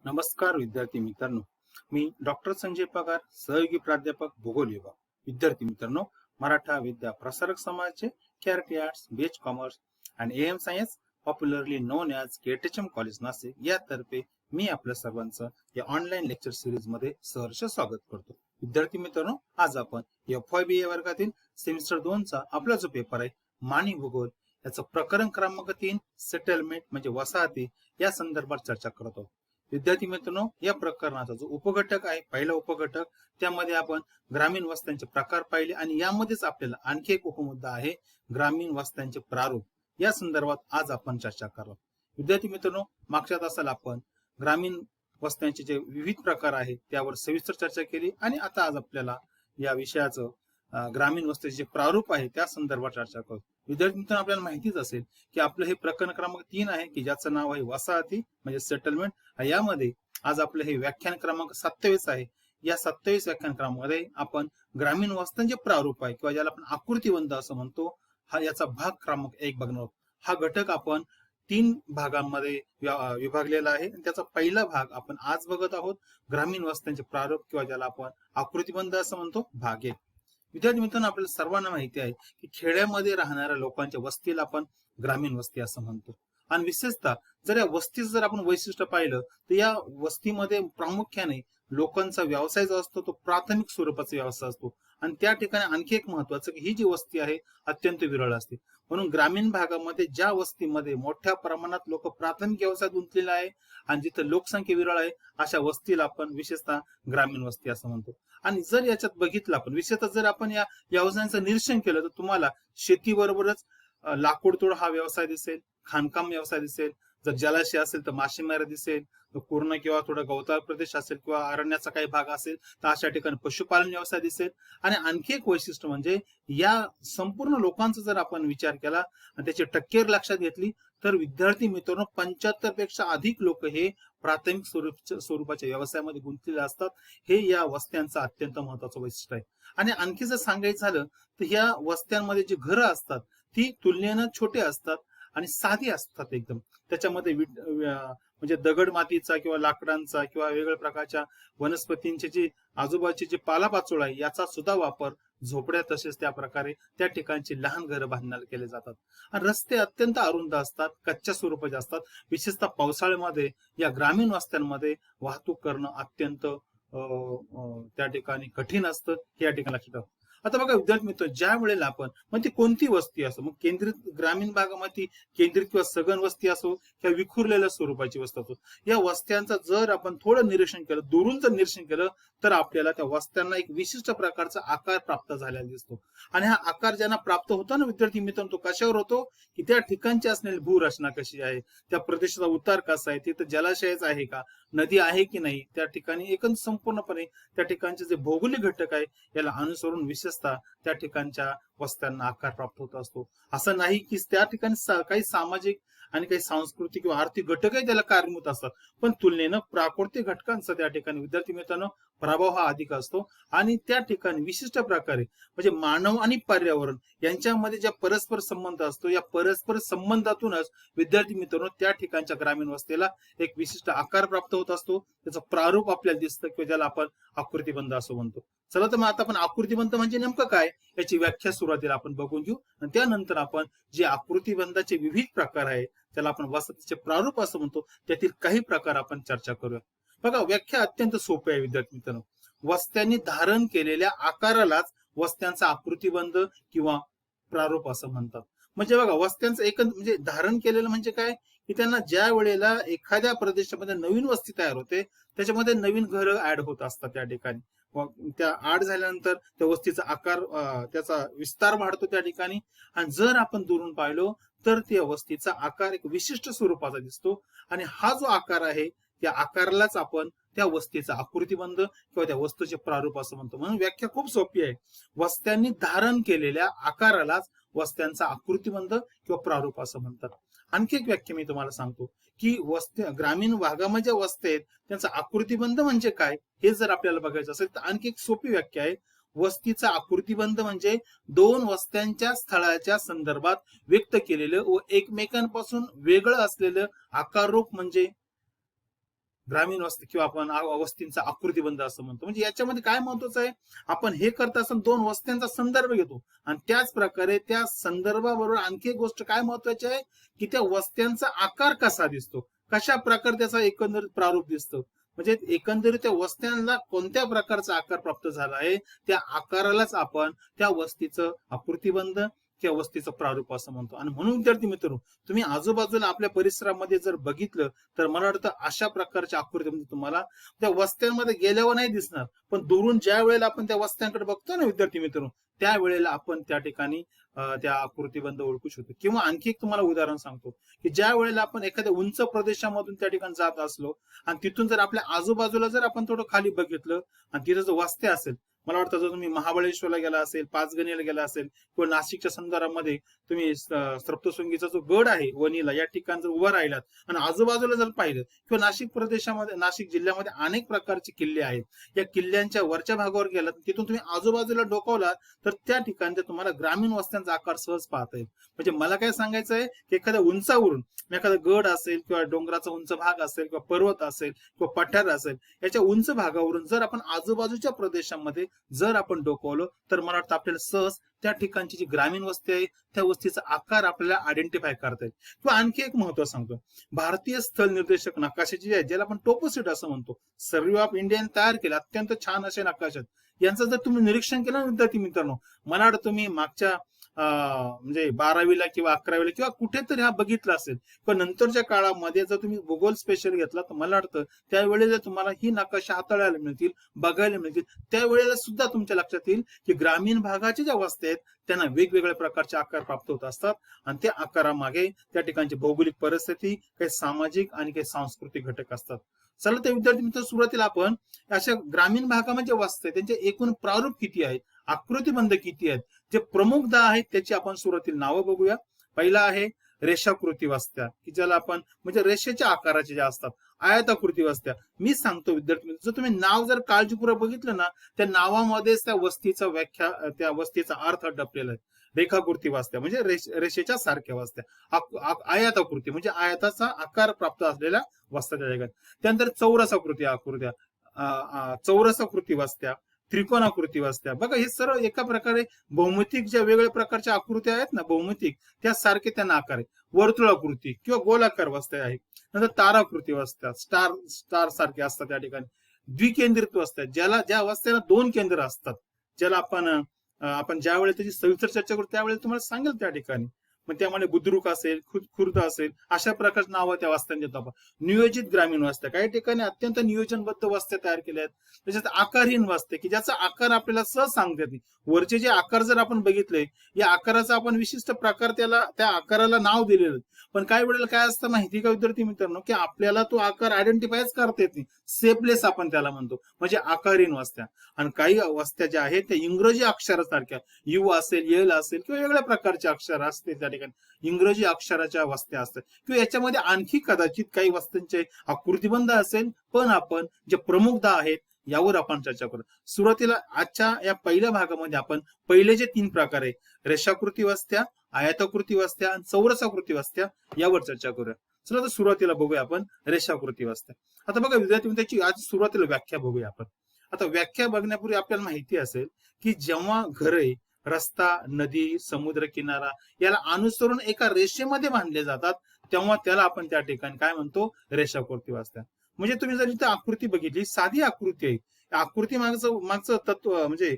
नमस्कार विद्यार्थी मित्रांनो, मी डॉक्टर संजय पगार, सहयोगी प्राध्यापक भूगोल विभाग. विद्यार्थी मित्रांनो, मराठा विद्या प्रसारक समाजाचे KRT arts, BH commerce and AM science, popularly known as KTHM college Nashik यातर्फे मी आपल्या सर्वांचं या ऑनलाईन लेक्चर सिरीज मध्ये सहर्ष स्वागत करतो. विद्यार्थी मित्रांनो, आज आपण FYB या वर्गातील सेमिस्टर 2 चा आपला जो पेपर आहे मानी भूगोल याचं प्रकरण क्रमांक 3 सेटलमेंट म्हणजे वसाहती या संदर्भात चर्चा करत आहोत. विद्यार्थी मित्रांनो, या प्रकरणाचा जो उपघटक आहे, पहिला उपघटक, त्यामध्ये आपण ग्रामीण वस्त्यांचे प्रकार पाहिले आणि यामध्येच आपल्याला आणखी एक उपमुद्दा आहे ग्रामीण वस्त्यांचे प्रारूप. या संदर्भात आज आपण चर्चा करू. विद्यार्थी मित्रांनो, मागच्या तासाला आपण ग्रामीण वस्त्यांचे जे विविध प्रकार आहेत त्यावर सविस्तर चर्चा केली आणि आता आज आपल्याला या विषयाचं ग्रामीण वस्तीचे जे प्रारूप आहे त्या संदर्भात चर्चा करू. विद्यार्थी मित्रांनो, आपल्याला माहितीच असेल की आपलं हे प्रकरण क्रमांक 3 आहे की ज्याचं नाव आहे वसाहती म्हणजे सेटलमेंट. यामध्ये आज आपलं हे व्याख्यान क्रमांक 27 आहे. या 27 व्याख्यान क्रमांकामध्ये आपण ग्रामीण वस्त्यांचे प्रारूप आहे किंवा ज्याला आपण आकृतीबंध असं म्हणतो, हा याचा भाग क्रमांक 1 बघणार आहोत. हा घटक आपण 3 भागांमध्ये विभागलेला आहे आणि त्याचा पहिला भाग आपण आज बघत आहोत, ग्रामीण वस्त्यांचे प्रारूप किंवा ज्याला आपण आकृतीबंध असं म्हणतो, भाग 1. विद्यार्थी मित्रांनो, आपल्याला सर्वांना माहिती आहे की खेड्यामध्ये राहणाऱ्या लोकांच्या वस्तीला आपण ग्रामीण वस्ती असं म्हणतो आणि विशेषतः जर या वस्तीचं जर आपण वैशिष्ट्य पाहिलं तर या वस्तीमध्ये प्रामुख्याने लोकांचा व्यवसाय जो असतो तो प्राथमिक स्वरूपाचा व्यवसाय असतो आणि त्या ठिकाणी आणखी एक महत्वाचं की ही जी वस्ती आहे अत्यंत विरळ असते. म्हणून ग्रामीण भागामध्ये ज्या वस्तीमध्ये मोठ्या प्रमाणात लोक प्राथमिक व्यवसायात गुंतलेले आहे आणि जिथे लोकसंख्या विरळ आहे अशा वस्तीला आपण विशेषतः ग्रामीण वस्ती असं म्हणतो. आणि जर याच्यात बघितलं आपण विशेषतः जर आपण या व्यवसायांचं निरीक्षण केलं तर तुम्हाला शेतीबरोबरच लाकूडतोड हा व्यवसाय दिसेल, खाणकाम व्यवसाय दिसेल, जर जलाशय असेल तर मासेमारी दिसेल, पूर्ण किंवा थोडा गवताळ प्रदेश असेल किंवा अरण्याचा काही भाग असेल तर अशा ठिकाणी पशुपालन व्यवसाय दिसेल. आणि आणखी एक वैशिष्ट्य म्हणजे या संपूर्ण लोकांचा जर आपण विचार केला आणि त्याची टक्केवारी लक्षात घेतली तर विद्यार्थी मित्रांनो 75 पेक्षा अधिक लोक हे प्राथमिक स्वरूपाच्या व्यवसायामध्ये गुंतलेले असतात. हे या वस्त्यांचं अत्यंत महत्वाचं वैशिष्ट्य आहे. आणि आणखी जर सांगायचं झालं तर या वस्त्यांमध्ये जी घरं असतात ती तुलनेनं छोटे असतात आणि साधी असतात एकदम. त्याच्यामध्ये म्हणजे दगड मातीचा किंवा लाकडांचा किंवा वेगवेगळ्या प्रकारच्या वनस्पतींचे जे आजूबाजूचे जे पालापाचोळ आहे याचा सुद्धा वापर झोपड्या तसेच त्या प्रकारे त्या ठिकाणची लहान घरं बांधण्याला केले जातात. आणि रस्ते अत्यंत अरुंद असतात, कच्च्या स्वरूपाचे असतात. विशेषतः पावसाळ्यामध्ये या ग्रामीण वस्त्यांमध्ये वाहतूक करणं अत्यंत त्या ठिकाणी कठीण असतं हे या ठिकाणी लक्षात ठेवा. आता बघा विद्यार्थी मित्र, ज्या वेळेला आपण मग ती कोणती वस्ती असो, मग केंद्रित ग्रामीण भागामध्ये केंद्रित किंवा सघन वस्ती असो किंवा विखुरलेल्या स्वरूपाची वस्ती असो, या वस्त्यांचा जर आपण थोडं निरीक्षण केलं, दुरून जर निरीक्षण केलं तर आपल्याला त्या वस्त्यांना एक विशिष्ट प्रकारचा आकार प्राप्त झालेला दिसतो. आणि हा आकार ज्यांना प्राप्त होतो ना विद्यार्थी मित्रांनो, तो कशावर होतो की त्या ठिकाणची असलेली भूरचना कशी आहे, त्या प्रदेशाचा उतार कसा आहे, तिथं जलाशयच आहे का, नदी आहे की नाही, त्या ठिकाणी एकंदर संपूर्णपणे त्या ठिकाणचे जे भौगोलिक घटक आहे याला अनुसरून विशेषतः त्या ठिकाणच्या वस्त्यांना आकार प्राप्त होत असतो. असं नाही की त्या ठिकाणी काही सामाजिक आणि काही सांस्कृतिक किंवा आर्थिक घटकही त्याला कारणीभूत असतात, पण तुलनेनं प्राकृतिक घटकांचा त्या ठिकाणी विद्यार्थी मित्रांनो प्रभाव हा अधिक असतो. आणि त्या ठिकाणी विशिष्ट प्रकारे म्हणजे मानव आणि पर्यावरण यांच्यामध्ये ज्या परस्पर संबंध असतो, या परस्पर संबंधातूनच विद्यार्थी मित्रांनो त्या ठिकाणच्या ग्रामीण वस्तीला एक विशिष्ट आकार प्राप्त होत असतो. त्याचं प्रारूप आपल्याला दिसतं किंवा ज्याला आपण आकृतीबंध असं म्हणतो. चला तर मग आता आपण आकृतीबंध म्हणजे नेमकं काय याची व्याख्या सुरुवातीला आपण बघून घेऊ आणि त्यानंतर आपण जे आकृतीबंधाचे विविध प्रकार आहे त्याला आपण वसाहतीचे प्रारूप असं म्हणतो, त्यातील काही प्रकार आपण चर्चा करूया. बघा, व्याख्या अत्यंत सोपी आहे विद्यार्थी मित्रांनो. वस्त्यांनी धारण केलेल्या आकारालाच वस्त्यांचा आकृतीबंध किंवा प्रारूप असं म्हणतात. म्हणजे बघा, वस्त्यांचं म्हणजे धारण केलेलं म्हणजे काय की त्यांना ज्या वेळेला एखाद्या प्रदेशामध्ये नवीन वस्ती तयार होते त्याच्यामध्ये नवीन घरं ऍड होत असतात त्या ठिकाणी. त्या ऍड झाल्यानंतर त्या वस्तीचा आकार त्याचा विस्तार वाढतो त्या ठिकाणी. आणि जर आपण दुरून पाहिलो तर त्या वस्तीचा आकार एक विशिष्ट स्वरूपाचा दिसतो आणि हा जो आकार आहे त्या आकारालाच आपण त्या वस्तीचा आकृतीबंध किंवा त्या वस्तूचे प्रारूप असं म्हणतो. म्हणून व्याख्या खूप सोपी आहे. वस्त्यांनी धारण केलेल्या आकारालाच वस्त्यांचा आकृतीबंध किंवा प्रारूप असं म्हणतात. आणखी एक व्याख्या मी तुम्हाला सांगतो की ग्रामीण भागामध्ये ज्या वस्त्या आहेत त्यांचा आकृतीबंध म्हणजे काय हे जर आपल्याला बघायचं असेल तर आणखी एक सोपी व्याख्या आहे. वस्तीचा आकृतीबंध म्हणजे दोन वस्त्यांच्या स्थळाच्या संदर्भात व्यक्त केलेलं व एकमेकांपासून वेगळं असलेलं आकाररूप म्हणजे ग्रामीण वस्ती किंवा आपण वस्तींचा आकृतीबंध असं म्हणतो. म्हणजे याच्यामध्ये काय महत्वाचं आहे, आपण हे करत असताना दोन वस्त्यांचा संदर्भ घेतो आणि त्याच प्रकारे त्या संदर्भाबरोबर आणखी एक गोष्ट काय महत्वाची आहे, की त्या वस्त्यांचा आकार कसा दिसतो, कशा प्रकारे त्याचा एकंदरीत प्रारूप दिसतं. म्हणजे एकंदरीत त्या वस्त्यांना कोणत्या प्रकारचा आकार प्राप्त झाला आहे, त्या आकारालाच आपण त्या वस्तीचं आकृतीबंध किंवा वस्तीचं प्रारूप असं म्हणतो. आणि म्हणून विद्यार्थी मित्रांनो, तुम्ही आजूबाजूला आपल्या परिसरामध्ये जर बघितलं तर मला वाटतं अशा प्रकारच्या आकृतीबंध तुम्हाला त्या वस्त्यांमध्ये गेल्यावर नाही दिसणार, पण दुरून ज्या वेळेला आपण त्या वस्त्यांकडे बघतो ना विद्यार्थी मित्रांनो, त्यावेळेला आपण त्या ठिकाणी त्या आकृतीबंध ओळखू शकतो. किंवा आणखी एक तुम्हाला उदाहरण सांगतो, की ज्या वेळेला आपण एखाद्या उंच प्रदेशामधून त्या ठिकाणी जात असलो आणि तिथून जर आपल्या आजूबाजूला जर आपण थोडं खाली बघितलं आणि तिथं जर वस्त्या असेल, मला वाटतं जर तुम्ही महाबळेश्वरला गेला असेल, पाचगणीला गेला असेल किंवा नाशिकच्या संदर्भामध्ये तुम्ही सप्तशृंगीचा जो गड आहे वणीला, या ठिकाणी जर उभा राहिलात आणि आजूबाजूला जर पाहिलं, किंवा नाशिक प्रदेशामध्ये, नाशिक जिल्ह्यामध्ये अनेक प्रकारचे किल्ले आहेत, या किल्ल्यांच्या वरच्या भागावर गेलात, तिथून तुम्ही आजूबाजूला डोकावलात तर त्या ठिकाणी तुम्हाला ग्रामीण वस्त्यांचा आकार सहज पाहता येईल. म्हणजे मला काय सांगायचं आहे, की एखाद्या उंचावरून एखादा गड असेल किंवा डोंगराचा उंच भाग असेल किंवा पर्वत असेल किंवा पठार असेल, याच्या उंच भागावरून जर आपण आजूबाजूच्या प्रदेशामध्ये जर आपण डोकावलं तर मला वाटतं आपल्याला सहज त्या ठिकाणची जी ग्रामीण वस्ती आहे त्या वस्तीचा आकार आपल्याला आयडेंटिफाय करता येईल. किंवा आणखी एक महत्व सांगतो, भारतीय स्थळ निर्देशक नकाशाचे जे आहे, ज्याला आपण टोपोसिट असं म्हणतो, सर्व्हे ऑफ इंडियाने तयार केले अत्यंत छान असे नकाशे, यांचं जर तुम्ही निरीक्षण केलं ना विद्यार्थी मित्रांनो, मला वाटतं तुम्ही मागच्या म्हणजे 12वीला किंवा 11वीला किंवा कुठेतरी हा बघितला असेल, पण नंतरच्या काळामध्ये जर तुम्ही भूगोल स्पेशल घेतला तर मला वाटतं त्यावेळेला तुम्हाला ही नकाशा हाताळायला मिळतील, बघायला मिळतील. त्यावेळेला सुद्धा तुमच्या लक्षात येईल की ग्रामीण भागाचे ज्या वस्त्या आहेत त्यांना वेगवेगळ्या प्रकारचे आकार प्राप्त होत असतात आणि त्या आकारामागे त्या ठिकाणची भौगोलिक परिस्थिती, काही सामाजिक आणि काही सांस्कृतिक घटक असतात. चला तर विद्यार्थी मित्र, सुरुवातीला आपण अशा ग्रामीण भागामध्ये वस्त्या त्यांचे एकूण प्रारूप किती आहेत, आकृतीबंध किती आहेत, जे प्रमुख दहा आहेत त्याची आपण सुरुवातीला नावं बघूया. पहिला आहे रेषाकृती वस्त्या, की ज्याला आपण म्हणजे रेषेच्या आकाराचे ज्या असतात. आयताकृती वस्त्या, मी सांगतो विद्यार्थी मित्र, जर तुम्ही नाव जर काळजीपूर्वक बघितलं ना, त्या नावामध्येच त्या वस्तीचा व्याख्या, त्या वस्तीचा अर्थ डपलेला आहे. रेखाकृती वस्त्या म्हणजे रेषेच्या सारख्या वस्त्या. आयताकृती म्हणजे आयताचा आकार प्राप्त असलेल्या वस्त्या त्या जगात. त्यानंतर चौरसाकृती आकृत्या, चौरसाकृती वस्त्या, त्रिकोणाकृती वस्त्या. बघा हे सर्व एका प्रकारे भौमितिक ज्या वेगवेगळ्या प्रकारच्या आकृत्या आहेत ना, भौमितिक, त्या सारखे त्यांना आकार आहे. वर्तुळाकृती किंवा गोलाकार वस्त्या आहेत. नंतर ताराकृती वस्त्या, स्टार सारखे असतात त्या ठिकाणी. द्विकेंद्रित वस्त्या, ज्या वस्त्याला दोन केंद्र असतात, ज्याला आपण ज्या वेळेला त्याची सविस्तर चर्चा करू त्यावेळेला तुम्हाला सांगेल त्या ठिकाणी. मग त्यामुळे बुद्रुक असेल, खुर्द असेल, अशा प्रकारची नावं त्या वस्त्यांना देतो आपण. नियोजित ग्रामीण वस्त्या, काही ठिकाणी अत्यंत नियोजनबद्ध वस्त्या तयार केल्या आहेत. त्याच्यात आकारहीन वस्त्या, की ज्याचा आकार आपल्याला सहज सांगता येत नाही. वरचे जे आकार जर आपण बघितले, या आकाराचा आपण विशिष्ट प्रकार त्या आकाराला नाव दिलेलं, पण काही वेळेला काय असतं माहिती का विद्यार्थी मित्रांनो, की आपल्याला तो आकार आयडेंटिफायच करता येत नाही. सेपलेस आपण त्याला म्हणतो, म्हणजे आकारहीन वस्त्या. आणि काही वस्त्या ज्या आहेत त्या इंग्रजी अक्षरासारख्या, यू असेल, एल असेल किंवा वेगवेगळ्या प्रकारचे अक्षर असते त्या ठिकाणी, इंग्रजी अक्षराच्या वस्त्या असतात. किंवा याच्यामध्ये आणखी कदाचित काही वस्त्यांचे आकृतीबंध असेल, पण आपण जे प्रमुख दहा आहेत यावर आपण चर्चा करू. सुरुवातीला आजच्या या पहिल्या भागामध्ये आपण पहिले जे 3 प्रकार आहे, रेषाकृती वस्त्या, आयताकृती वस्त्या आणि चौरसाकृती वस्त्या, यावर चर्चा करूया. चला तर सुरुवातीला बघूया आपण रेषाकृती वस्त्या. आता बघा विद्यार्थी, त्याची आज सुरुवातीला व्याख्या बघूया आपण. आता व्याख्या बघण्यापूर्वी आपल्याला माहिती असेल की जेव्हा घरे, रस्ता, नदी, समुद्र किनारा याला अनुसरून एका रेषेमध्ये बांधले जातात, तेव्हा त्याला आपण त्या ठिकाणी काय म्हणतो, रेषाकृती वस्त्या. म्हणजे तुम्ही जर इथं आकृती बघितली, साधी आकृती आहे, आकृती मागचं तत्व म्हणजे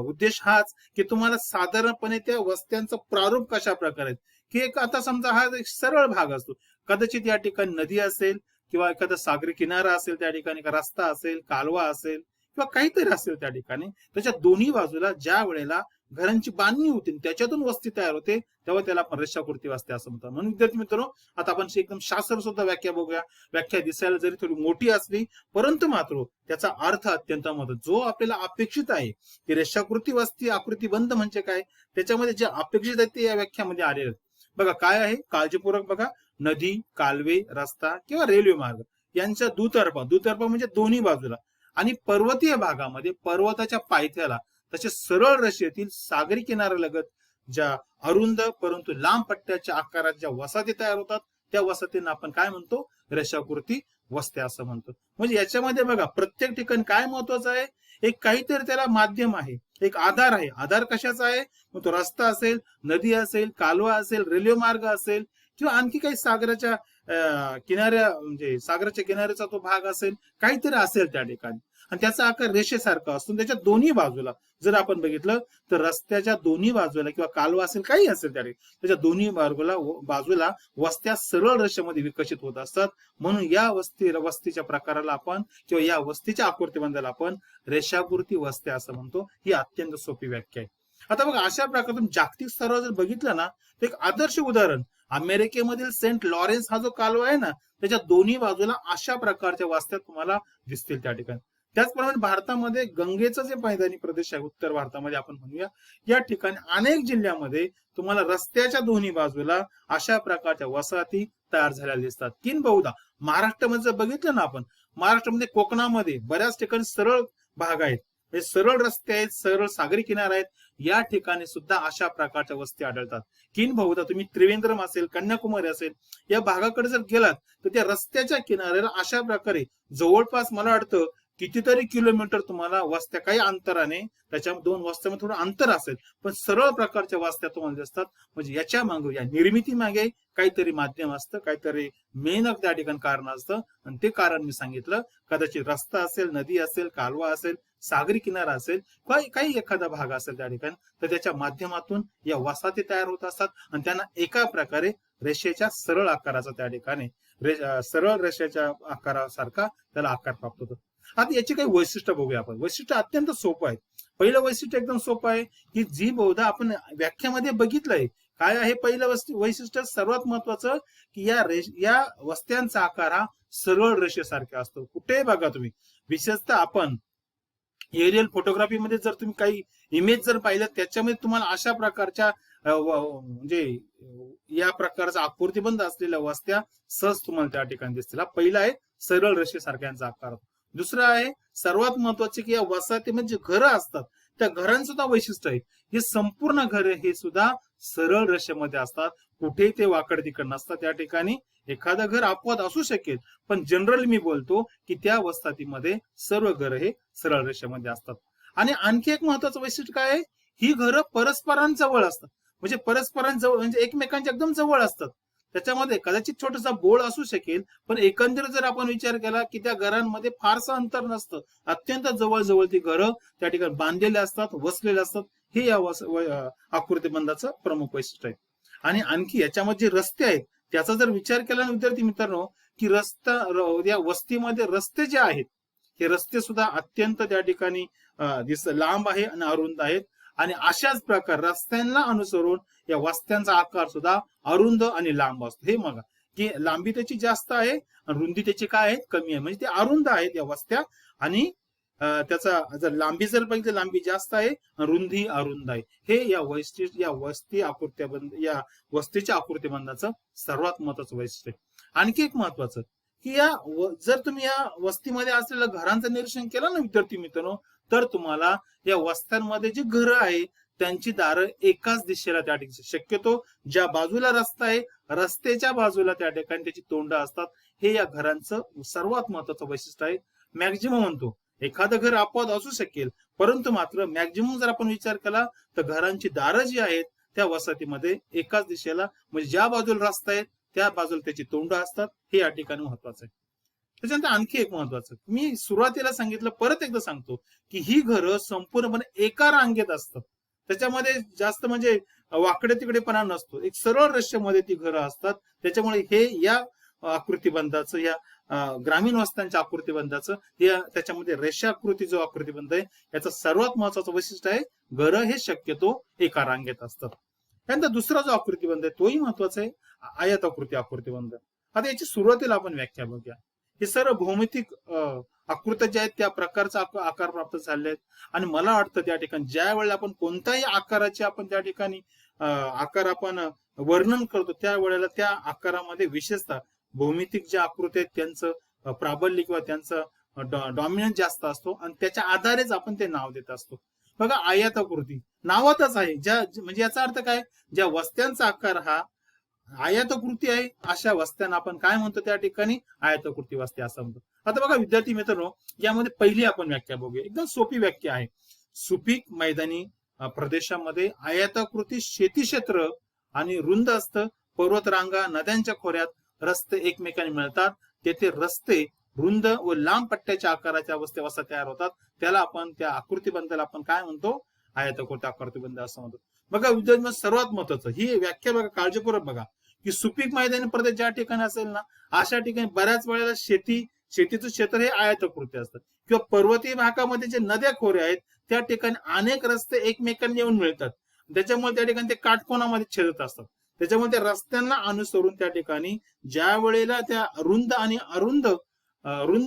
उद्देश हाच की तुम्हाला साधारणपणे त्या वस्त्यांचं प्रारूप कशा प्रकारे, की एक आता समजा हा एक सरळ भाग असतो, कदाचित या ठिकाणी नदी असेल किंवा एखादा सागरी किनारा असेल, त्या ठिकाणी रस्ता असेल, कालवा असेल किंवा काहीतरी असेल त्या ठिकाणी, त्याच्या दोन्ही बाजूला ज्या वेळेला घरांची बांधणी होते त्याच्यातून वस्ती तयार होते, तेव्हा त्याला आपण रेषाकृती वस्त्या असं म्हणतात. म्हणून विद्यार्थी मित्रांनो, आता आपण एकदम शास्त्र सुद्धा व्याख्या बघूया. व्याख्या दिसायला जरी थोडी मोठी असली, परंतु मात्र त्याचा अर्थ अत्यंत महत्त्वाचा, जो आपल्याला अपेक्षित आहे की रेषाकृती वस्ती आकृतीबंध म्हणजे काय, त्याच्यामध्ये जे अपेक्षित आहे ते या व्याख्यामध्ये आलेले आहेत. बघा काय आहे, काळजीपूर्वक बघा. नदी, कालवे, रस्ता किंवा रेल्वे मार्ग यांच्या दुतर्फा म्हणजे दोन्ही बाजूला, आणि पर्वतीय भागामध्ये पर्वताच्या पायथ्याला तसेच सरळ रेषेतील सागरी किनाऱ्यालगत ज्या अरुंद परंतु लांब पट्ट्याच्या आकारात ज्या वसाहती तयार होतात, त्या वसाहतींना आपण काय म्हणतो, रेषाकृती वस्त्या असं म्हणतो. म्हणजे याच्यामध्ये बघा प्रत्येक ठिकाणी काय महत्वाचं आहे, एक काहीतरी त्याला माध्यम आहे, एक आधार आहे. आधार कशाचा आहे, मग तो रस्ता असेल, नदी असेल, कालवा असेल, रेल्वे मार्ग असेल किंवा आणखी काही सागराच्या किनाऱ्या म्हणजे सागराच्या किनाऱ्याचा तो भाग असेल, काहीतरी असेल त्या ठिकाणी. आणि त्याचा आकार रेषेसारखा असतो. त्याच्या दोन्ही बाजूला जर आपण बघितलं तर रस्त्याच्या दोन्ही बाजूला किंवा कालवा असेल काही असेल त्याच्या दोन्ही बाजूला वस्त्या सरळ रेषेमध्ये विकसित होत असतात. म्हणून या वस्तीच्या प्रकाराला आपण किंवा या वस्तीच्या आकृतीबंधाला आपण रेषाकृती वस्त्या असं म्हणतो. ही अत्यंत सोपी व्याख्या आहे. आता बघा अशा प्रकारे जागतिक स्तरावर जर बघितलं ना तर एक आदर्श उदाहरण अमेरिकेमधील सेंट लॉरेन्स हा जो कालवा आहे ना त्याच्या दोन्ही बाजूला अशा प्रकारच्या वस्त्या तुम्हाला दिसतील त्या ठिकाणी. त्याचप्रमाणे भारतामध्ये गंगेचं जे मैदानी प्रदेश आहे उत्तर भारतामध्ये आपण म्हणूया, या ठिकाणी अनेक जिल्ह्यामध्ये तुम्हाला रस्त्याच्या दोन्ही बाजूला अशा प्रकारच्या वसाहती तयार झालेल्या दिसतात. किंबहुदा महाराष्ट्रामध्ये जर बघितलं ना आपण, महाराष्ट्रामध्ये कोकणामध्ये बऱ्याच ठिकाणी सरळ भाग आहेत, सरळ रस्ते आहेत, सरळ सागरी किनारे आहेत. या ठिकाणी सुद्धा अशा प्रकारच्या वस्ती आढळतात. किंबहुदा तुम्ही त्रिवेंद्रम असेल, कन्याकुमारी असेल या भागाकडे जर गेलात तर त्या रस्त्याच्या किनाऱ्याला अशा प्रकारे जवळपास मला वाटतं कितीतरी किलोमीटर तुम्हाला वस्त्या काही अंतराने, त्याच्या दोन वस्त्यामध्ये थोडं अंतर असेल पण सरळ प्रकारच्या वस्त्या तुम्हाला दिसतात. म्हणजे याच्या मागे, या निर्मिती मागे काहीतरी माध्यम असतं, काहीतरी मेन त्या ठिकाणी कारण असतं. आणि ते कारण मी सांगितलं, कदाचित रस्ता असेल, नदी असेल, कालवा असेल, सागरी किनारा असेल, काही एखादा भाग असेल त्या ठिकाणी, तर त्याच्या माध्यमातून या वसाहती तयार होत असतात आणि त्यांना एका प्रकारे रेषेच्या सरळ आकाराचा त्या ठिकाणी सरळ रेषेच्या आकारासारखा त्याला आकार प्राप्त होतो. आता याची काही वैशिष्ट्य बघूया आपण. वैशिष्ट्य अत्यंत सोपं आहे. पहिलं वैशिष्ट्य एकदम सोपं आहे की जी बहुधा आपण व्याख्यामध्ये बघितलंय. काय आहे पहिलं वैशिष्ट्य? सर्वात महत्वाचं की या वस्त्यांचा आकार हा सरळ रेषेसारखा असतो. कुठेही बघा तुम्ही, विशेषतः आपण एरियल फोटोग्राफीमध्ये जर तुम्ही काही इमेज जर पाहिलं त्याच्यामध्ये तुम्हाला अशा प्रकारच्या म्हणजे या प्रकारचा आकृतीबंध असलेल्या वस्त्या सहज तुम्हाला त्या ठिकाणी दिसतील. हा पहिला आहे सरळ रेषेसारख्यांचा आकार. दुसरं आहे सर्वात महत्वाचे की या वसाहतीमध्ये जे घरं असतात त्या घरांचं सुद्धा वैशिष्ट्य आहे. हे संपूर्ण घरे हे सुद्धा सरळ रेषेमध्ये असतात. कुठेही ते वाकड तिकड नसतात. त्या ठिकाणी एखादं घर अपवाद असू शकेल पण जनरली मी बोलतो की त्या वसाहतीमध्ये सर्व घर हे सरळ रेषेमध्ये असतात. आणि आणखी एक महत्वाचं वैशिष्ट्य काय आहे, ही घरं परस्परांजवळ असतात. म्हणजे परस्परांजवळ म्हणजे एकमेकांच्या एकदम जवळ असतात. त्याच्यामध्ये कदाचित छोटासा बोळ असू शकेल पण एकंदरीत जर आपण विचार केला की त्या घरांमध्ये फारसं अंतर नसतं. अत्यंत जवळ ती घरं त्या ठिकाणी बांधलेले असतात, वसलेले असतात. हे या आकृतीबंधाचं प्रमुख वैशिष्ट्य आहे. आणि आणखी याच्यामध्ये जे रस्ते आहेत त्याचा जर विचार केला ना विद्यार्थी मित्रांनो, की या वस्तीमध्ये रस्ते जे आहेत हे रस्ते सुद्धा अत्यंत त्या ठिकाणी लांब आहे आणि अरुंद आहेत. आणि अशाच प्रकार रस्त्यांना अनुसरून या वस्त्यांचा आकार सुद्धा अरुंद आणि लांब असतो. हे बघा की लांबी त्याची जास्त आहे आणि रुंदी त्याची काय आहे, कमी आहे. म्हणजे ते अरुंद आहेत या वस्त्या. आणि त्याचा जर लांबी जर बघितली, लांबी जास्त आहे, रुंदी अरुंद आहे. हे या वस्तीच्या आकृतीबंधाचं सर्वात महत्वाचं वैशिष्ट्य आहे. आणखी एक महत्वाचं की जर तुम्ही या वस्तीमध्ये असलेल्या घरांचं निरीक्षण केलं ना विद्यार्थी मित्रांनो, तर तुम्हाला या वस्त्यांमध्ये जी घरं आहे त्यांची दारं एकाच दिशेला त्या ठिकाणी, शक्यतो ज्या बाजूला रस्ता आहे रस्त्याच्या बाजूला त्या ठिकाणी त्याची तोंड असतात. हे या घरांचं सर्वात महत्वाचं वैशिष्ट्य आहे. मॅक्झिमम म्हणतो, एखादं घर अपवाद असू शकेल परंतु मात्र मॅक्झिमम जर आपण विचार केला तर घरांची दारं जी आहेत त्या वसाहतीमध्ये एकाच दिशेला, म्हणजे ज्या बाजूला रस्ता आहे त्या बाजूला त्याची तोंड असतात. हे या ठिकाणी महत्वाचं आहे. त्याच्यानंतर आणखी एक महत्वाचं, मी सुरुवातीला सांगितलं, परत एकदा सांगतो की ही घरं संपूर्णपणे एका रांगेत असतात. त्याच्यामध्ये जास्त म्हणजे वाकडे तिकडेपणा नसतो. एक सरळ रेषेमध्ये ती घरं असतात. त्याच्यामुळे हे या आकृतीबंधाचं, या ग्रामीण वस्त्यांच्या आकृतीबंधाचं, त्याच्यामध्ये रेषाकृती जो आकृतीबंध आहे याचं सर्वात महत्वाचं वैशिष्ट्य आहे, घरं हे शक्यतो एका रांगेत असतात. त्यानंतर दुसरा जो आकृतीबंध आहे तोही महत्वाचा आहे, आयताकृती आकृतीबंध. आता याची सुरुवातीला आपण व्याख्या बघूया. हे सर्व भौमितिक आकृत्या ज्या आहेत त्या प्रकारचा आकार प्राप्त झाले आहेत. आणि मला वाटतं त्या ठिकाणी ज्या वेळेला आपण कोणत्याही आकाराचे आपण त्या ठिकाणी आकार आपण वर्णन करतो त्यावेळेला त्या आकारामध्ये विशेषतः भौमितिक ज्या आकृती आहेत त्यांचं प्राबल्य किंवा त्यांचं डॉमिनन्स जास्त असतो आणि त्याच्या आधारेच आपण ते नाव देत असतो. बघा आयताकृती नावातच आहे, म्हणजे याचा अर्थ काय, ज्या वस्त्यांचा आकार हा आयताकृती आहे अशा वस्त्यांना आपण काय म्हणतो, त्या ठिकाणी आयताकृती वस्त्या असं म्हणतो. आता बघा विद्यार्थी मित्रांनो, यामध्ये पहिली आपण व्याख्या बघूया. एकदम सोपी व्याख्या आहे. सुपीक मैदानी प्रदेशामध्ये आयताकृती शेती क्षेत्र आणि रुंद असतं. पर्वतरांगा, नद्यांच्या खोऱ्यात रस्ते एकमेकांनी मिळतात. तेथे रस्ते रुंद व लांब पट्ट्याच्या आकाराच्या वस्त्या तयार होतात. त्याला आपण, त्या आकृतीबंधाला आपण काय म्हणतो, आयताकृती आकृतीबंध असं म्हणतो. बघा विद्यार्थी, सर्वात महत्वाचं ही व्याख्या बघा, काळजीपूर्वक बघा, की सुपीक मैदानी प्रदेश ज्या ठिकाणी असेल ना, अशा ठिकाणी बऱ्याच वेळेला शेतीचं क्षेत्र हे आयताकृती असतं. किंवा पर्वतीय भागामध्ये जे नद्या खोरे आहेत त्या ठिकाणी अनेक रस्ते एकमेकांना येऊन मिळतात. त्याच्यामुळे त्या ठिकाणी ते काटकोनामध्ये छेदत असतात. त्याच्यामुळे त्या रस्त्यांना अनुसरून त्या ठिकाणी ज्या वेळेला त्या रुंद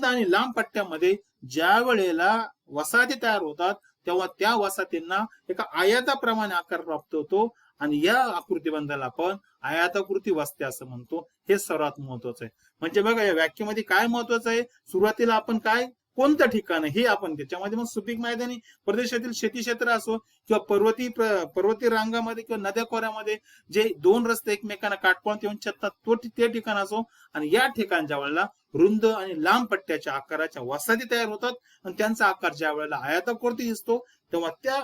आणि लांब पट्ट्यामध्ये ज्या वेळेला वसाहती तयार होतात, तेव्हा त्या वसाहतींना एका आयताप्रमाणे आकार प्राप्त होतो. आणि या आकृतीबंधाला आपण आयताकृती वस्त्या असं म्हणतो. हे सर्वात महत्वाचं आहे. म्हणजे बघा या व्याख्येमध्ये काय महत्वाचं आहे, सुरुवातीला आपण काय, कोणतं ठिकाण हे आपण त्याच्यामध्ये मग सुपीक मैदानी प्रदेशातील शेती क्षेत्र असो किंवा पर्वतीय रांगामध्ये किंवा नद्या खोऱ्यामध्ये जे दोन रस्ते एकमेकांना काटकोनात येऊन छेदतात ते ठिकाण असो, आणि या ठिकाणच्या वेळेला रुंद आणि लांब पट्ट्याच्या आकाराच्या वसाहती तयार होतात. आणि त्यांचा आकार ज्या वेळेला आयताकृती दिसतो, तेव्हा त्या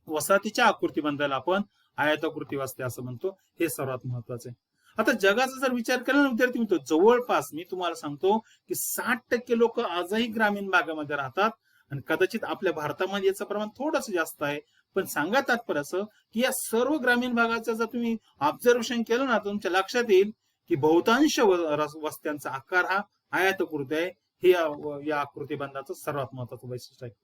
वसाहतीच्या आकृतीबंधाला आपण आयताकृती वस्त्या असं म्हणतो. हे सर्वात महत्वाचं आहे. आता जगाचा जर विचार केला ना विद्यार्थी मित्र, जवळपास मी तुम्हाला सांगतो की 60% लोक आजही ग्रामीण भागामध्ये राहतात. आणि कदाचित आपल्या भारतामध्ये याचं प्रमाण थोडंसं जास्त आहे. पण सांगा तात्पर्य असं की या सर्व ग्रामीण भागाचं जर तुम्ही ऑब्झर्वेशन केलं ना, तुमच्या लक्षात येईल की बहुतांश वस्त्यांचा आकार हा आयताकृती आहे. हे या आकृतीबंधाचं सर्वात महत्वाचं वैशिष्ट्य आहे.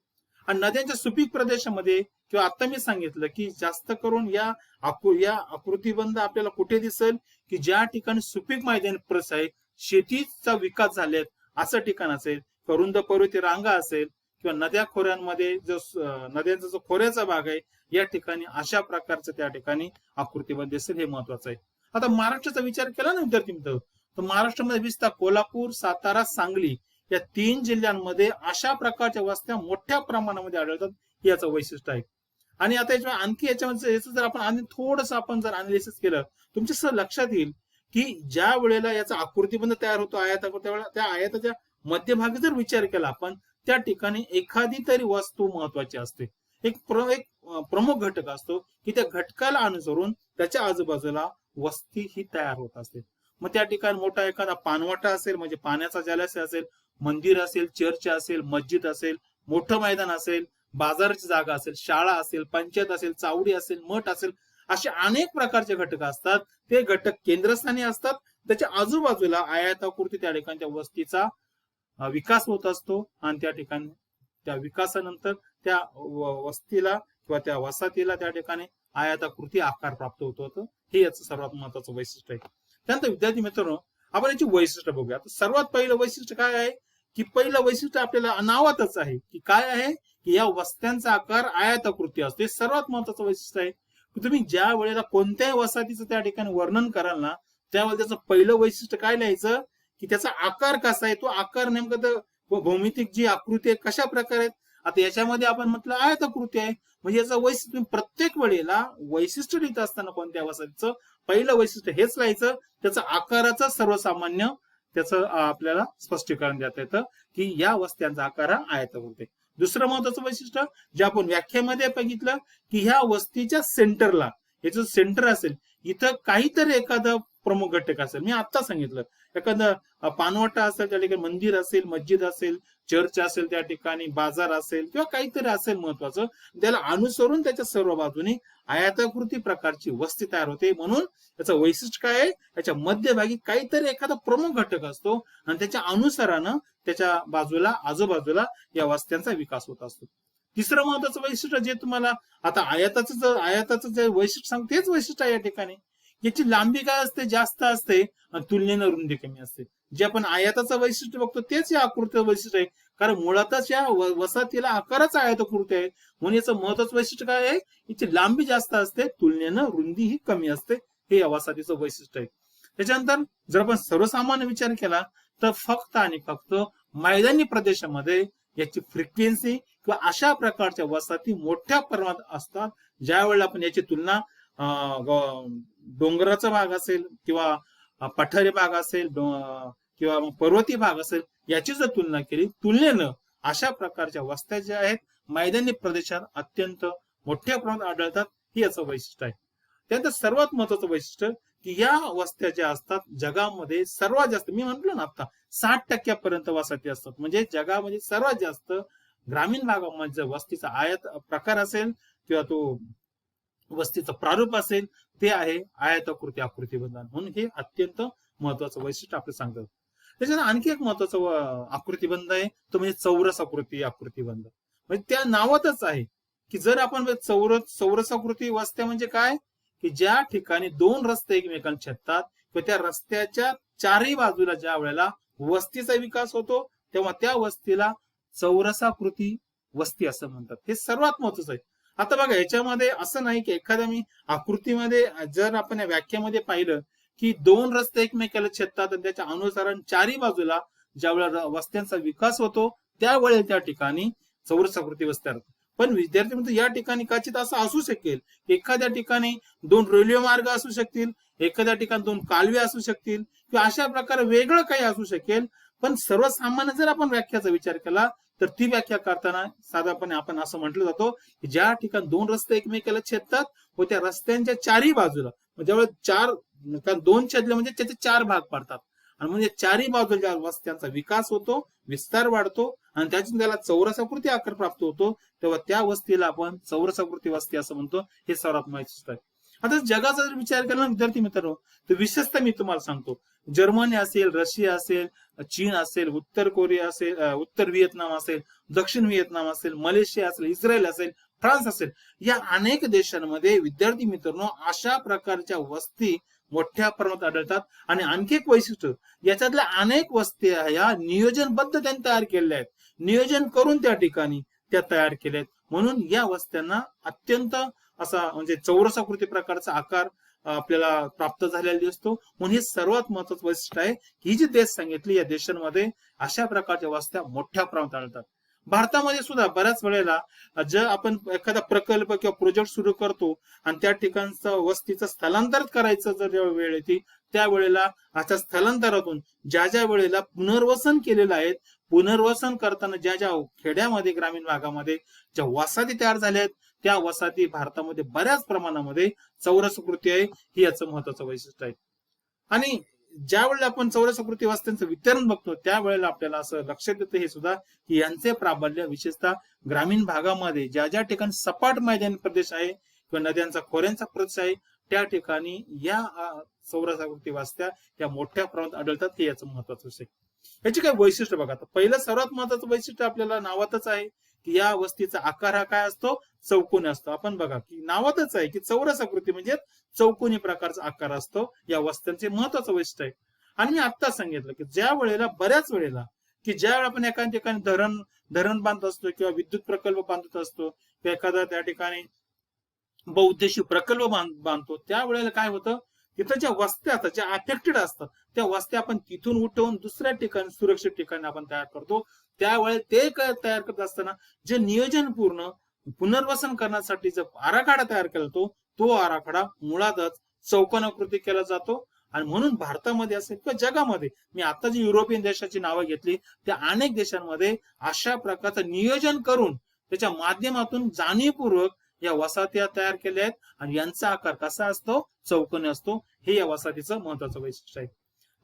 आणि नद्यांच्या सुपीक प्रदेशामध्ये किंवा आता मी सांगितलं की जास्त करून या आकृतीबंध आपल्याला कुठे दिसेल, की ज्या ठिकाणी सुपीक मैदानी प्रदेश आहे, शेतीचा विकास झालेत असं ठिकाण असेल, रुंद पर्वतीय रांगा असेल किंवा नद्या खोऱ्यांमध्ये नद्यांचा जो खोऱ्याचा भाग आहे, या ठिकाणी अशा प्रकारचं त्या ठिकाणी आकृतीबंध दिसेल. हे महत्वाचं आहे. आता महाराष्ट्राचा विचार केला ना विद्यार्थी मित्र, तर महाराष्ट्रामध्ये विस्तार कोल्हापूर, सातारा, सांगली या 3 जिल्ह्यांमध्ये अशा प्रकारच्या वस्त्या मोठ्या प्रमाणामध्ये आढळतात. याचं वैशिष्ट्य आहे. आणि आता याच्या आणखी याच्यामध्ये जर आपण थोडस आपण जर अनालिसिस केलं, तुमच्या सर लक्षात येईल की ज्या वेळेला याचा आकृतीबंध तयार होतो आयताकृती, त्या आयताच्या मध्यभागी जर विचार केला आपण, त्या ठिकाणी एखादी तरी वस्तू महत्वाची असते. एक प्रमुख घटक असतो की त्या घटकाला अनुसरून त्याच्या आजूबाजूला वस्ती ही तयार होत असते. मग त्या ठिकाणी मोठा एखादा पाणवठा असेल, म्हणजे पाण्याचा जलाशय असेल, मंदिर असेल, चर्च असेल, मस्जिद असेल, मोठं मैदान असेल, बाजाराची जागा असेल, शाळा असेल, पंचायत असेल, चावडी असेल, मठ असेल, असे अनेक प्रकारचे घटक असतात. ते घटक केंद्रस्थानी असतात. त्याच्या आजूबाजूला आयताकृती त्या ठिकाणी त्या वस्तीचा विकास होत असतो. आणि त्या ठिकाणी त्या विकासानंतर त्या वस्तीला किंवा त्या वसाहतीला त्या ठिकाणी आयताकृती आकार प्राप्त होतो. हे याचं सर्वात महत्वाचं वैशिष्ट्य आहे. त्यानंतर विद्यार्थी मित्रांनो, आपण याची वैशिष्ट्य बघूया. सर्वात पहिलं वैशिष्ट्य काय आहे, की पहिलं वैशिष्ट्य आपल्याला नावातच आहे की काय आहे, की या वस्त्यांचा आकार आयताकृती असतो. हे सर्वात महत्वाचं वैशिष्ट्य आहे. तुम्ही ज्या वेळेला कोणत्याही वसाहतीचं त्या ठिकाणी वर्णन कराल ना, त्यावेळेला त्याचं पहिलं वैशिष्ट्य काय लिहायचं, की त्याचा आकार कसा आहे, तो आकार नेमका भौमितिक जी आकृती आहे कशा प्रकारे. आता याच्यामध्ये आपण म्हटलं आयताकृती आहे, म्हणजे याचं वैशिष्ट्य प्रत्येक वेळेला वैशिष्ट्य लिहित असताना कोणत्या वसाहतीचं पहिलं वैशिष्ट्य हेच लिहायचं, त्याचं आकाराचं सर्वसामान्य त्याचं आपल्याला स्पष्टीकरण देता येतं की या वस्त्यांचा आकार हा आयताकृती. दुसरं महत्वाचं वैशिष्ट्य जे आपण व्याख्येमध्ये बघितलं, की ह्या वस्तीच्या सेंटरला, याचं सेंटर असेल, इथं काहीतरी एखादं प्रमुख घटक असेल. मी आता सांगितलं, एखादं पानवटा असेल, त्या ठिकाणी मंदिर असेल, मस्जिद असेल, चर्च असेल, त्या ठिकाणी बाजार असेल किंवा काहीतरी असेल महत्वाचं, त्याला अनुसरून त्याच्या सर्व बाजूनी आयताकृती प्रकारची वस्ती तयार होते. म्हणून त्याचं वैशिष्ट्य काय आहे, त्याच्या मध्यभागी काहीतरी एखादा प्रमुख घटक असतो आणि त्याच्या अनुसारानं त्याच्या बाजूला आजूबाजूला या वस्त्यांचा विकास होत असतो. तिसरं महत्वाचं वैशिष्ट्य जे तुम्हाला आता आयताचं जे वैशिष्ट्य सांगतो तेच वैशिष्ट्य आहे या ठिकाणी. याची लांबी काय असते, जास्त असते आणि तुलनेनं रुंदी कमी असते. जे आपण आयताचं वैशिष्ट्य बघतो तेच या आकृतीचं वैशिष्ट्य आहे, कारण मुळातच या वसाहतीला आकाराचा आयताकृती आहे. म्हणून याचं महत्वाचं वैशिष्ट्य काय आहे, याची लांबी जास्त असते, तुलनेनं रुंदी ही कमी असते. हे या वसाहतीचं वैशिष्ट्य आहे. त्याच्यानंतर जर आपण सर्वसामान्य विचार केला तर फक्त आणि फक्त मैदानी प्रदेशामध्ये याची फ्रिक्वेन्सी किंवा अशा प्रकारच्या वसाहती मोठ्या प्रमाणात असतात. ज्या वेळेला आपण याची तुलना डोंगराचा भाग असेल किंवा पठारी भाग असेल किंवा पर्वतीय भाग असेल, याची जर तुलना केली, तुलनेनं अशा प्रकारच्या वस्त्या ज्या आहेत मैदानी प्रदेशात अत्यंत मोठ्या प्रमाणात आढळतात. हे याचं वैशिष्ट्य आहे. त्यानंतर सर्वात महत्वाचं वैशिष्ट्य की या वस्त्या ज्या असतात जगामध्ये सर्वात जास्त, मी म्हंटल ना आता 60% वस्ती असतात. म्हणजे जगामध्ये सर्वात जास्त ग्रामीण भागामध्ये जर वस्तीचा आयत प्रकार असेल किंवा तो वस्तीचं प्रारूप असेल, ते आहे आयताकृती आकृतिबंधन. म्हणून हे अत्यंत महत्वाचं वैशिष्ट्य आपलं सांगतात. त्याच्यात आणखी एक महत्वाचं आकृतिबंध आहे, तो म्हणजे चौरस आकृतिबंध. म्हणजे त्या नावातच आहे की जर आपण चौरस आकृती वस्त्या म्हणजे काय, की ज्या ठिकाणी दोन रस्ते एकमेकांना छेदतात किंवा त्या रस्त्याच्या चारही बाजूला ज्या वेळेला वस्तीचा विकास होतो तेव्हा त्या वस्तीला चौरसाकृती वस्ती असं म्हणतात. हे सर्वात महत्वाचं आहे. आता बघा, याच्यामध्ये असं नाही की एखाद्या मी आकृतीमध्ये जर आपण या व्याख्यामध्ये पाहिलं की दोन रस्ते एकमेकाला छेदतात आणि त्याच्या अनुसारण चारही बाजूला ज्या वेळेला वस्त्यांचा विकास होतो त्यावेळेला त्या ठिकाणी चौरसाकृती वस्त्या. पण विद्यार्थी म्हणतो या ठिकाणी कदाचित असं असू शकेल, एखाद्या ठिकाणी दोन रेल्वे मार्ग असू शकतील, एखाद्या ठिकाणी दोन कालवे असू शकतील किंवा अशा प्रकारे वेगळं काही असू शकेल. पण सर्वसामान्य जर आपण व्याख्याचा विचार केला तर ती व्याख्या करताना साधारणपणे आपण असं म्हटलं जातो की ज्या ठिकाणी दोन रस्ते एकमेकाला छेदतात व त्या रस्त्यांच्या चारही बाजूला, ज्यावेळेस दोन छेदले म्हणजे त्याचे चार भाग पडतात आणि म्हणजे चारही बाजूला वस्त्यांचा विकास होतो, विस्तार वाढतो आणि त्यातून त्याला चौरसाकृती आकार प्राप्त होतो, तेव्हा त्या वस्तीला आपण चौरसाकृती वस्ती असं म्हणतो. हे सर्वात महत्वाचं आहे. आता जगाचा जर विचार केला विद्यार्थी मित्रांनो, तर विशेषतः मी तुम्हाला सांगतो, जर्मनी असेल, रशिया असेल, चीन असेल, उत्तर कोरिया असेल, उत्तर व्हिएतनाम असेल, दक्षिण व्हिएतनाम असेल, मलेशिया असेल, इस्रायल असेल, फ्रान्स असेल, या अनेक देशांमध्ये विद्यार्थी मित्रांनो अशा प्रकारच्या वस्ती मोठ्या प्रमाणात आढळतात. आणि आणखी एक वैशिष्ट्य, याच्यातल्या अनेक वस्त्या या नियोजनबद्ध त्यांनी तयार केलेल्या आहेत, नियोजन करून त्या ठिकाणी त्या तयार केल्या आहेत. म्हणून या वस्त्यांना अत्यंत असा म्हणजे चौरसाकृती प्रकारचा आकार आपल्याला प्राप्त झालेला दिसतो. म्हणून हे सर्वात महत्वाचं वैशिष्ट्य आहे की ही जी देश सांगितली या देशांमध्ये अशा प्रकारच्या वस्त्या मोठ्या प्रमाणात आढळतात. भारतामध्ये सुद्धा बऱ्याच वेळेला जर आपण एखादा प्रकल्प किंवा प्रोजेक्ट सुरू करतो आणि त्या ठिकाणचं वस्तीचं स्थलांतर करायचं जर वेळ येते, त्यावेळेला अशा स्थलांतरातून ज्या ज्या वेळेला पुनर्वसन केलेलं आहे, पुनर्वसन करताना ज्या ज्या खेड्यामध्ये ग्रामीण भागामध्ये ज्या वसाहती तयार झाल्या आहेत त्या वसाहती भारतामध्ये बऱ्याच प्रमाणामध्ये चौरसाकृती आहे. ही याचं महत्वाचं वैशिष्ट्य आहे. आणि ज्या वेळेला आपण चौरसाकृती वस्त्यांचं वितरण बघतो त्यावेळेला आपल्याला असं लक्षात येतं हे सुद्धा की यांचे प्राबल्य विशेषतः ग्रामीण भागामध्ये ज्या ज्या ठिकाणी सपाट मैदानी प्रदेश आहे किंवा नद्यांचा खोऱ्यांचा प्रदेश आहे त्या ठिकाणी या चौरसाकृती वस्त्या या मोठ्या प्रमाणात आढळतात. हे याचं महत्वाचं विषय. याची काय वैशिष्ट्य बघा. पहिलं सर्वात महत्वाचं वैशिष्ट्य आपल्याला नावातच आहे की या वस्तीचा आकार हा काय असतो, चौकोनी असतो. आपण बघा की नावातच आहे की चौरसाकृती म्हणजे चौकोनी प्रकारचा आकार असतो. या वस्त्यांचे महत्वाचं वैशिष्ट्य आहे. आणि मी आता सांगितलं की ज्या वेळेला बऱ्याच वेळेला की ज्या वेळेला आपण एका ठिकाणी धरण बांधत असतो किंवा विद्युत प्रकल्प बांधत असतो किंवा एखादा त्या ठिकाणी बहुउद्देशीय प्रकल्प बांधतो त्यावेळेला काय होतं, तिथं ज्या वस्त्या असतात ज्या अफेक्टेड असतात त्या वस्त्या आपण तिथून उठवून दुसऱ्या ठिकाणी सुरक्षित ठिकाणी आपण तयार करतो. त्यावेळेस ते तयार करत असताना जे नियोजन पूर्ण पुनर्वसन करण्यासाठी जो आराखडा तयार केला तो आराखडा मुळातच चौकोनाकृती केला जातो. आणि म्हणून भारतामध्ये असेल किंवा जगामध्ये, मी आता जी युरोपियन देशाची नावं घेतली त्या अनेक देशांमध्ये अशा प्रकारचं नियोजन करून त्याच्या माध्यमातून जाणीवपूर्वक या वसाहती तयार केल्या आहेत आणि यांचा आकार कसा असतो, चौकोनी असतो. हे या वसाहतीचं महत्वाचं वैशिष्ट्य आहे.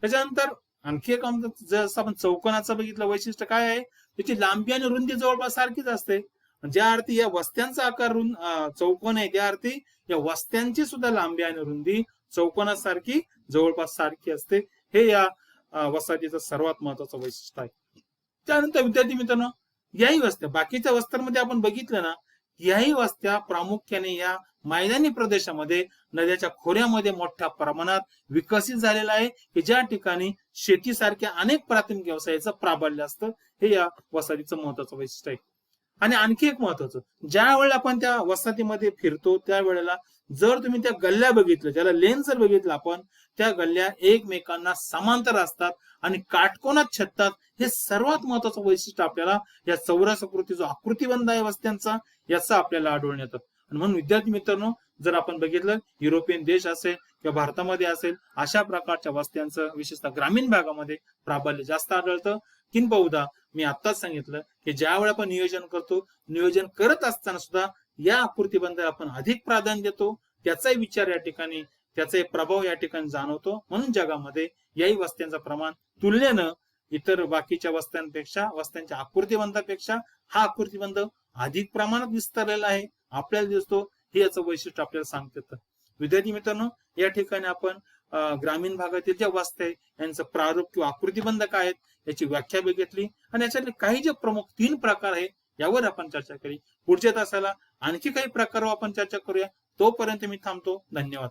त्याच्यानंतर आणखी एक जसं आपण चौकोनाचं बघितलं वैशिष्ट्य काय आहे, त्याची लांबी आणि रुंदी जवळपास सारखीच असते. ज्या अर्थी या वस्त्यांचा आकार चौकोन आहे त्या अर्थी या वस्त्यांची सुद्धा लांबी आणि रुंदी चौकोनासारखी जवळपास सारखी असते. हे या वसाहतीचं सर्वात महत्वाचं वैशिष्ट्य आहे. त्यानंतर विद्यार्थी मित्रांनो, याही वस्त्या बाकीच्या वस्त्यांमध्ये आपण बघितलं ना, याही वस्त्या प्रामुख्याने या मैदानी प्रदेशामध्ये नद्याच्या खोऱ्यामध्ये मोठ्या प्रमाणात विकसित झालेला आहे की ज्या ठिकाणी शेतीसारख्या अनेक प्राथमिक व्यवसायाचं प्राबल्य असतं. हे या वसाहतीचं महत्वाचं वैशिष्ट्य आहे. आणि आणखी एक महत्वाचं, ज्या वेळेला आपण त्या वसाहतीमध्ये फिरतो त्यावेळेला जर तुम्ही त्या गल्ल्या बघितल्या, ज्याला लेन जर बघितलं आपण, त्या गल्ल्या एकमेकांना समांतर असतात आणि काटकोनात छेदतात. हे सर्वात महत्वाचं वैशिष्ट्य आपल्याला या चौरसाकृती जो आकृतिबंध आहे वस्त्यांचा याचा आपल्याला आढळून येतं. आणि म्हणून विद्यार्थी मित्रांनो, जर आपण बघितलं युरोपियन देश असेल किंवा भारतामध्ये असेल, अशा प्रकारच्या वस्त्यांचं विशेषतः ग्रामीण भागामध्ये प्राबल्य जास्त आढळतं. किंबहुदा मी आत्ताच सांगितलं की ज्यावेळी आपण नियोजन करतो, नियोजन करत असताना सुद्धा या आकृतीबंधाला आपण अधिक प्राधान्य देतो. त्याचाही विचार या ठिकाणी, त्याचा प्रभाव या ठिकाणी जाणवतो. म्हणून जगामध्ये याही वस्त्यांचं प्रमाण तुलनेनं इतर बाकीच्या वस्त्यांपेक्षा, वस्त्यांच्या आकृतीबंधापेक्षा हा आकृतीबंध अधिक प्रमाणात विस्तारलेला आहे आपल्याला दिसतो. हे याचं वैशिष्ट्य आपल्याला सांगतात. विद्यार्थी मित्रांनो, या ठिकाणी आपण ग्रामीण भागातील ज्या वस्त्या आहेत यांचं प्रारूप किंवा आकृतीबंध काय आहेत याची व्याख्या बघितली आणि याच्यातले काही जे प्रमुख 3 प्रकार आहेत यावर आपण चर्चा केली. पुढच्या तासाला आणखी काही प्रकारावर आपण चर्चा करूया. तोपर्यंत मी थांबतो. धन्यवाद.